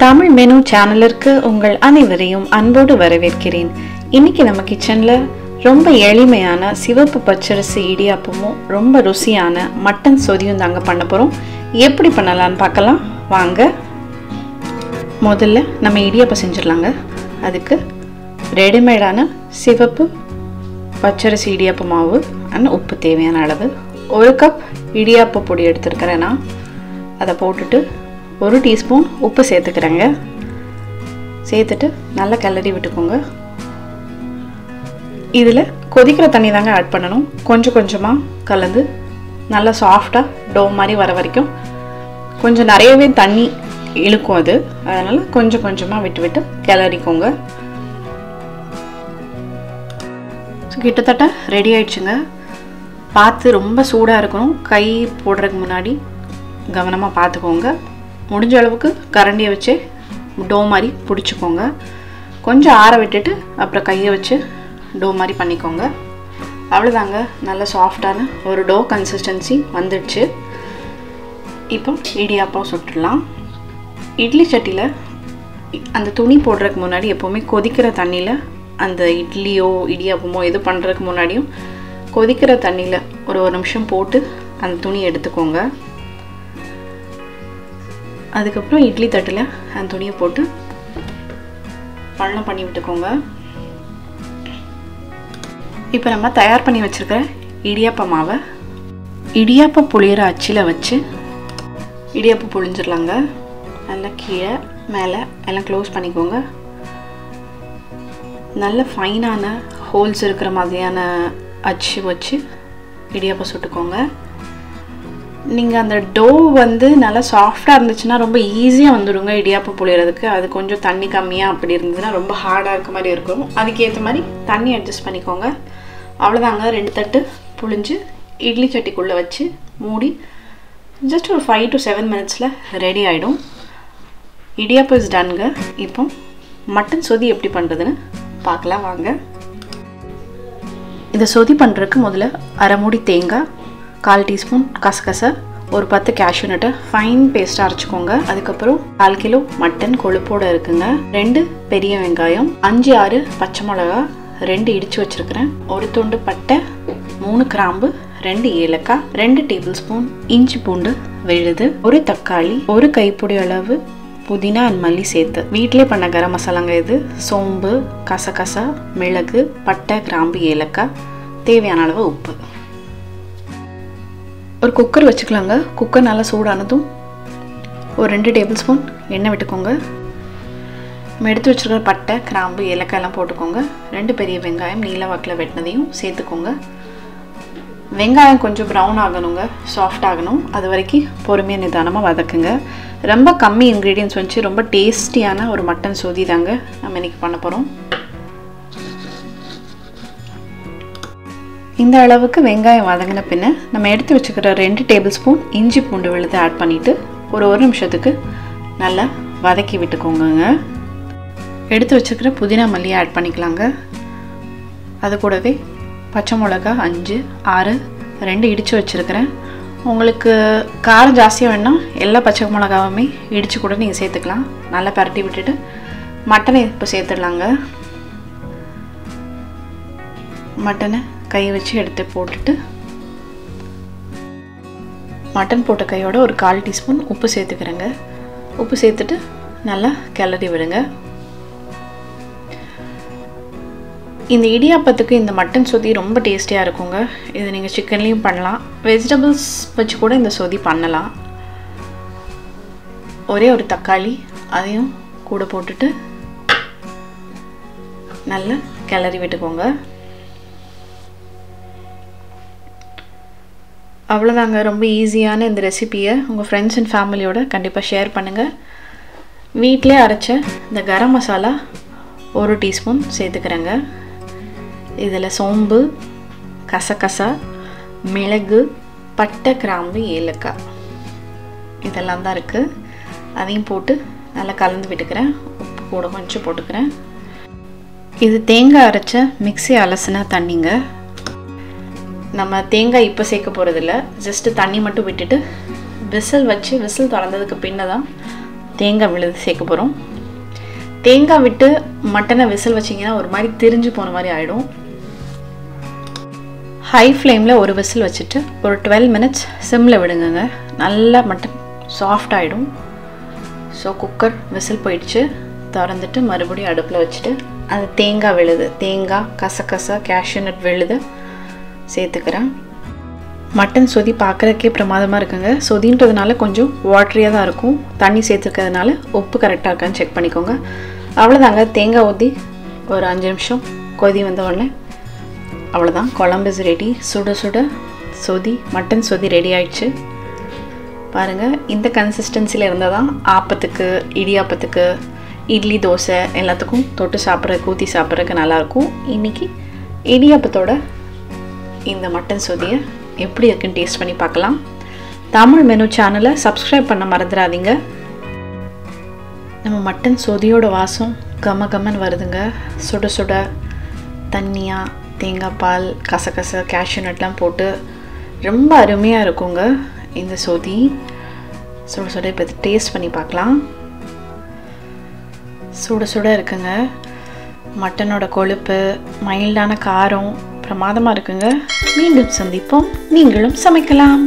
Tamil menu சேனலுக்கு உங்கள் அனைவரையும் அன்போடு வரவேற்கிறேன். இன்னைக்கு நம்ம கிச்சன்ல ரொம்ப எளிமையான சிவப்பு பச்சரிசி இடியாப்பமும் ரொம்ப ருசியான மட்டன் சொதியும் தாங்க பண்ண போறோம். எப்படி பண்ணலாம்னு பார்க்கலாம் வாங்க. முதல்ல நம்ம இடியாப்பம் செஞ்சிடலாங்க. அதுக்கு ரெடிமேடான சிவப்பு பச்சரிசி இடியாப்ப மாவு அண்ட் உப்பு தேவையான அளவு. 1 கப் இடியாப்ப பொடி எடுத்துருக்கிறேன் நான். அதை போட்டுட்டு 1 டீஸ்பூன் உப்பு சேர்த்துக்கிறேங்க. சேர்த்துட்டு நல்லா கிளறி விட்டுக்கோங்க. இதில் கொதிக்கிற தண்ணி தாங்க ஆட் பண்ணணும். கொஞ்சம் கொஞ்சமாக கலந்து நல்லா சாஃப்டாக டோ மாதிரி வர வரைக்கும் கொஞ்சம் நிறையவே தண்ணி இழுக்கும் அது. அதனால் கொஞ்சம் கொஞ்சமாக விட்டு விட்டு கிளறிக்கோங்க. கிட்டத்தட்ட ரெடி ஆயிடுச்சுங்க. பார்த்து ரொம்ப சூடாக இருக்கணும். கை போடுறதுக்கு முன்னாடி கவனமாக பார்த்துக்கோங்க. முடிஞ்ச அளவுக்கு கரண்டியை வச்சு டோ மாதிரி பிடிச்சிக்கோங்க. கொஞ்சம் ஆற விட்டுட்டு அப்புறம் கையை வச்சு டோ மாதிரி பண்ணிக்கோங்க. அவ்வளோதாங்க, நல்ல சாஃப்டான ஒரு டோ கன்சிஸ்டன்சி வந்துடுச்சு. இப்போ இடியாப்பம் சுட்டுடலாம். இட்லி சட்டியில் அந்த துணி போடுறதுக்கு முன்னாடி எப்போவுமே கொதிக்கிற தண்ணியில் அந்த இட்லியோ இடியாப்பமோ எது பண்ணுறதுக்கு முன்னாடியும் கொதிக்கிற தண்ணியில் ஒரு நிமிஷம் போட்டு அந்த துணி எடுத்துக்கோங்க. அதுக்கப்புறம் இட்லி தட்டில் அந்த துணியை போட்டு பள்ளம் பண்ணி விட்டுக்கோங்க. இப்போ நம்ம தயார் பண்ணி வச்சுருக்கிற இடியாப்ப மாவை இடியாப்ப புளியிற அச்சில் வச்சு இடியாப்பம் புளிஞ்சிடலாங்க. நல்லா கீழே மேலே எல்லாம் க்ளோஸ் பண்ணிக்கோங்க. நல்ல ஃபைனான ஹோல்ஸ் இருக்கிற மாதிரியான அச்சு வச்சு இடியாப்பம் சுட்டுக்கோங்க. நீங்கள் அந்த டோ நல்லா சாஃப்டாக இருந்துச்சுன்னா ரொம்ப ஈஸியாக வந்துடுங்க இடியாப்பம் புளியறதுக்கு. அது கொஞ்சம் தண்ணி கம்மியாக அப்படி இருந்ததுன்னா ரொம்ப ஹார்டாக இருக்க மாதிரி இருக்கும். அதுக்கேற்ற மாதிரி தண்ணி அட்ஜஸ்ட் பண்ணிக்கோங்க. அவ்வளோதாங்க, 2 தட்டு புளிஞ்சு இட்லி சட்டிக்குள்ளே வச்சு மூடி ஜஸ்ட் ஒரு 5 to 7 மினிட்ஸில் ரெடி ஆகிடும். இடியாப்பம் இஸ் டன்ங்க. இப்போ மட்டன் சொதி எப்படி பண்ணுறதுன்னு பார்க்கலாம் வாங்க. இதை சொதி பண்ணுறதுக்கு முதல்ல 1/2 மூடி தேங்காய், 1/4 டீஸ்பூன் கசகசை, ஒரு 10 கேஷ்யூ நட்டை ஃபைன் பேஸ்ட்டாக அரைச்சிக்கோங்க. அதுக்கப்புறம் 1/4 கிலோ மட்டன் கொழுப்போடு இருக்குங்க. 2 பெரிய வெங்காயம், 5-6 பச்சை மிளகா, 2 இடித்து வச்சுருக்கிறேன், 1 துண்டு பட்டை, 3 கிராம்பு, 2 ஏலக்காய், 2 டேபிள் ஸ்பூன் இஞ்சி பூண்டு விழுது, 1 தக்காளி, 1 கைப்பிடி அளவு புதினா அண்ட் மல்லி சேர்த்து வீட்டிலே பண்ண கரம் மசாலாங்க இது. சோம்பு, கசகசா, மிளகு, பட்டை, கிராம்பு, ஏலக்காய், தேவையான அளவு உப்பு. ஒரு குக்கர் வச்சுக்கலாங்க. குக்கர் நல்லா சூடானதும் ஒரு 2 டேபிள் ஸ்பூன் எண்ணெய் விட்டுக்கோங்க. நம்ம எடுத்து வச்சுருக்கிற பட்டை, கிராம்பு, ஏலக்காய் எல்லாம் போட்டுக்கோங்க. 2 பெரிய வெங்காயம் நீல வாக்கில் வெட்டினதையும் சேர்த்துக்கோங்க. வெங்காயம் கொஞ்சம் ப்ரௌன் ஆகணுங்க, சாஃப்ட் ஆகணும். அது வரைக்கும் பொறுமையாக நிதானமாக வதக்குங்க. ரொம்ப கம்மி இன்க்ரீடியன்ஸ் வச்சு ரொம்ப டேஸ்டியான ஒரு மட்டன் சொதி தாங்க நம்ம இன்றைக்கி பண்ண போகிறோம். இந்த அளவுக்கு வெங்காயம் வதங்கின பின்ன நம்ம எடுத்து வச்சுக்கிற 2 டேபிள் ஸ்பூன் இஞ்சி பூண்டு விழுது ஆட் பண்ணிவிட்டு ஒரு நிமிஷத்துக்கு நல்லா வதக்கி விட்டுக்கோங்க. எடுத்து வச்சுக்கிற புதினா மல்லி ஆட் பண்ணிக்கலாங்க. அது கூடவே பச்சை மிளகா 5-6 2 இடித்து வச்சுருக்கிறேன். உங்களுக்கு காரம் ஜாஸ்தியாக வேணுன்னா எல்லா பச்சை மிளகாவுமே இடித்து கூட நீங்கள் சேர்த்துக்கலாம். நல்லா பரட்டி விட்டுட்டு மட்டனை இப்போ சேர்த்துடலாங்க. மட்டனை கை வச்சு எடுத்து போட்டுட்டு மட்டன் போட்ட கையோட ஒரு 1/4 டீஸ்பூன் உப்பு சேர்த்துக்கிறேங்க. உப்பு சேர்த்துட்டு நல்லா கிளறி விடுங்க. இந்த இடியாப்பத்துக்கு இந்த மட்டன் சொதி ரொம்ப டேஸ்டியாக இருக்குங்க. இது நீங்கள் சிக்கன்லேயும் பண்ணலாம், வெஜிடபிள்ஸ் வச்சு கூட இந்த சொதி பண்ணலாம். ஒரே ஒரு தக்காளி அதையும் கூட போட்டுட்டு நல்லா கிளறி விட்டுக்கோங்க. அவ்வளோதாங்க, ரொம்ப ஈஸியான இந்த ரெசிபியை உங்கள் ஃப்ரெண்ட்ஸ் அண்ட் ஃபேமிலியோட கண்டிப்பாக ஷேர் பண்ணுங்கள். வீட்டிலே அரைச்ச இந்த கரம் மசாலா 1 டீஸ்பூன் சேர்த்துக்கிறேங்க. இதில் சோம்பு, கசகசா, மிளகு, பட்டை, கிராம்பு, ஏலக்காய் இதெல்லாம் தான் இருக்குது. அதையும் போட்டு நல்லா கலந்து விட்டுக்கிறேன். உப்பு கூட கொஞ்சம் போட்டுக்கிறேன். இது தேங்காய் அரைச்ச மிக்ஸி அலசின தண்ணிங்க. நம்ம தேங்காய் இப்போ சேர்க்க போகிறதில்ல, ஜஸ்ட்டு தண்ணி மட்டும் விட்டுட்டு விசில் வச்சு விசில் திறந்ததுக்கு பின்ன தான் தேங்காய் விழுது சேர்க்க போகிறோம். தேங்காய் விட்டு மட்டனை விசில் வச்சிங்கன்னா ஒரு மாதிரி திரிஞ்சு போன மாதிரி ஆகிடும். ஹை ஃப்ளேமில் ஒரு விசில் வச்சுட்டு ஒரு 12 மினிட்ஸ் சிம்மில் விடுங்க. நல்லா மட்டன் சாஃப்ட் ஆகிடும். ஸோ குக்கர் விசில் போயிடுச்சு. திறந்துட்டு மறுபடியும் அடுப்பில் வச்சுட்டு அது தேங்காய் விழுது, தேங்காய் கசகசா கேஷ்யூ நட் விழுது சேர்த்துக்கிறேன். மட்டன் சொதி பார்க்குறதுக்கே பிரமாதமாக இருக்குங்க. சொதின்றதுனால கொஞ்சம் வாட்டரியாக தான் இருக்கும். தண்ணி சேர்த்துருக்கிறதுனால உப்பு கரெக்டாக இருக்கான்னு செக் பண்ணிக்கோங்க. அவ்வளோதாங்க. தேங்காய் ஊற்றி ஒரு 5 நிமிஷம் கொதி வந்த உடனே அவ்வளோதான், குழம்பு இஸ் ரெடி. சுட சுட சொதி, மட்டன் சொதி ரெடி ஆயிடுச்சு. பாருங்கள், இந்த கன்சிஸ்டன்சியில் இருந்தால் தான் ஆப்பத்துக்கு, இடியாப்பத்துக்கு, இட்லி, தோசை எல்லாத்துக்கும் தொட்டு சாப்பிட்றதுக்கு, ஊற்றி சாப்பிட்றதுக்கு நல்லாயிருக்கும். இன்றைக்கி இடியாப்பத்தோட இந்த மட்டன் சொதியை எப்படி இருக்குன்னு டேஸ்ட் பண்ணி பார்க்கலாம். தமிழ் மெனு சேனலை சப்ஸ்கிரைப் பண்ண மறந்துடாதீங்க. நம்ம மட்டன் சொதியோட வாசம் கம கமன்னு வருதுங்க. சுட சுட தண்ணியாக தேங்காய் பால், கசகசா, கேஷ்யூ நட்லாம் போட்டு ரொம்ப அருமையாக இருக்குங்க இந்த சொதி. சுட சுட இப்போ டேஸ்ட் பண்ணி பார்க்கலாம். சுட சுட இருக்குங்க. மட்டனோட கொழுப்பு, மைல்டான காரம் பிரமாதமாக இருக்குங்க. மீண்டும் சந்திப்போம். நீங்களும் சமைக்கலாம்.